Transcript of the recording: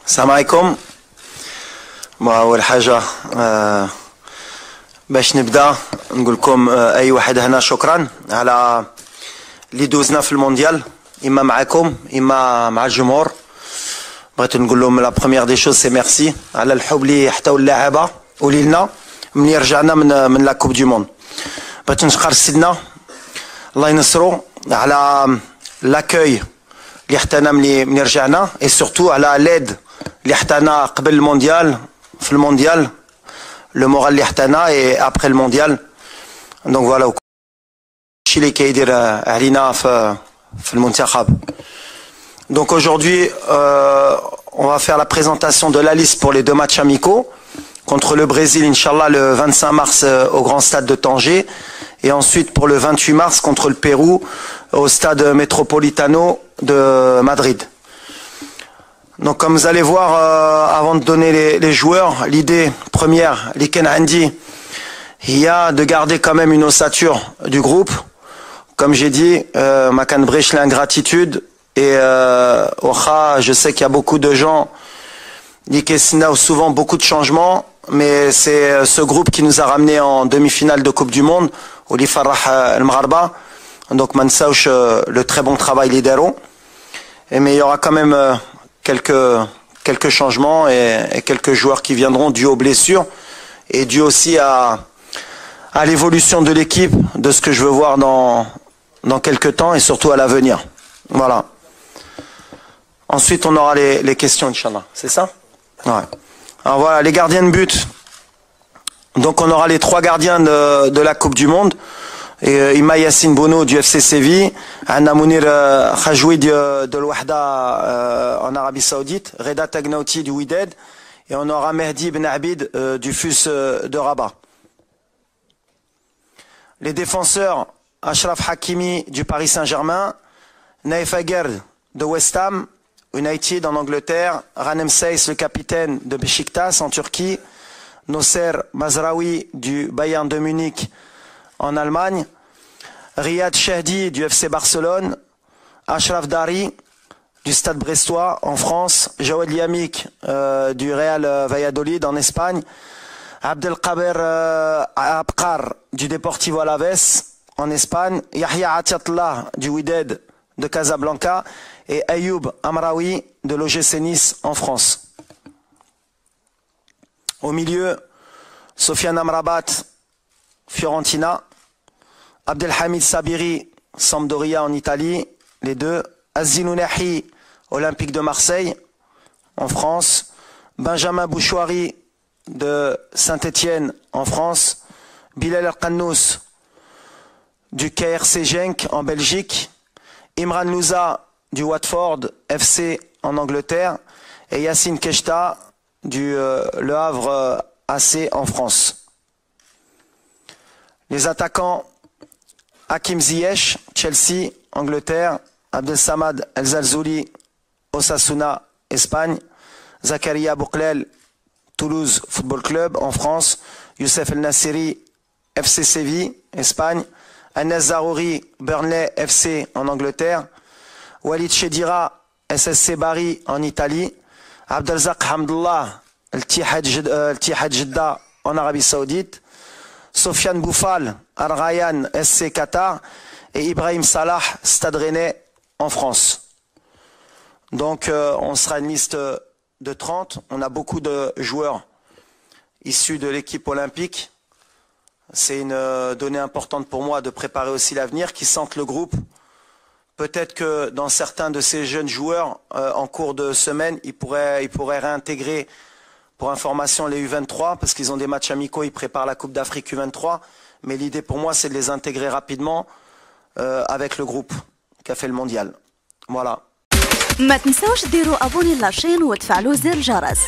السلام عليكم. أول حاجة باش نبدأ نقول لكم أي واحد هنا شكرا على اللي دوزنا في المونديال، إما معكم إما مع الجمهور. بغيت نقول لهم لا بروميير دي شوز سي ميرسي على الحب اللي حتاو اللاعبة ولينا ملي رجعنا من لا كوب دو موند. بغيت نشكر سيدنا الله ينصرو على لاكوي اللي حتانا ملي رجعنا، اي سورتو على ليد اللي حتانا قبل المونديال في المونديال، لو مورال اللي حتانا اي ابري المونديال. دونك فوالا الشيء اللي كيدير علينا في المنتخب. Donc aujourd'hui, on va faire la présentation de la liste pour les deux matchs amicaux contre le Brésil, Inch'Allah, le 25 mars au Grand Stade de Tanger, et ensuite pour le 28 mars contre le Pérou au Stade Metropolitano de Madrid. Donc comme vous allez voir, avant de donner les joueurs, l'idée première, l'Iken Andi, il y a de garder quand même une ossature du groupe. Comme j'ai dit, Makan Brech l'ingratitude. Et je sais qu'il y a beaucoup de gens qui ont souvent beaucoup de changements, mais c'est ce groupe qui nous a ramené en demi-finale de Coupe du Monde, au Farah El-Marba. Donc Mansauch, le très bon travail lidero. Mais il y aura quand même quelques changements et quelques joueurs qui viendront dû aux blessures et dû aussi à l'évolution de l'équipe, de ce que je veux voir dans quelques temps et surtout à l'avenir. Voilà. Ensuite, on aura les questions, Inch'Allah. C'est ça? Ouais. Alors voilà, les gardiens de but. Donc on aura les trois gardiens de la Coupe du Monde. Ima Yassine Bono du FC Séville, Anna Mounir Khajoui de l'Ouahda en Arabie Saoudite, Reda Tagnauti du Wydad, et on aura Mehdi Ben Abid du FUS de Rabat. Les défenseurs, Achraf Hakimi du Paris Saint-Germain, Naïf Aguerd de West Ham United en Angleterre, Ranem Seyss, le capitaine de Beşiktaş en Turquie, Nosser Mazraoui du Bayern de Munich en Allemagne, Riyad Chehdi du FC Barcelone, Achraf Dari du Stade Brestois en France, Jawed Yamik du Real Valladolid en Espagne, Abdelkader Abkar du Deportivo Alaves en Espagne, Yahya Atiatullah du Wydad de Casablanca et Ayoub Amraoui de l'OGC Nice en France. Au milieu, Sofiane Amrabat, Fiorentina, Abdelhamid Sabiri, Sampdoria en Italie, les deux, Azilounahi, Olympique de Marseille en France, Benjamin Bouchouari de Saint-Étienne en France, Bilal El-Qannous du KRC Genk en Belgique, Imran Louza du Watford FC en Angleterre et Yassine Keshta du Le Havre AC en France. Les attaquants, Hakim Ziyech, Chelsea, Angleterre, Abdel Samad El Zalzouli, Osasuna, Espagne, Zakaria Bouklel, Toulouse Football Club en France, Youssef El Nassiri, FC Séville, Espagne, Anes Zarouri, Burnley FC en Angleterre, Walid Chedira, SSC Bari en Italie, Abdelzak Hamdullah, Al-Tihad Jeddah en Arabie Saoudite, Sofiane Boufal, Al Rayyan SC Qatar et Ibrahim Salah, Stade Rennais en France. Donc on sera une liste de 30. On a beaucoup de joueurs issus de l'équipe olympique. C'est une donnée importante pour moi de préparer aussi l'avenir, qui sentent le groupe. Peut-être que dans certains de ces jeunes joueurs, en cours de semaine, ils pourraient réintégrer, pour information, les U23, parce qu'ils ont des matchs amicaux, ils préparent la Coupe d'Afrique U23. Mais l'idée pour moi, c'est de les intégrer rapidement avec le groupe qui a fait le mondial. Voilà. ما تنساوش ديروا ابوني لاشين وتفعلوا زر الجرس.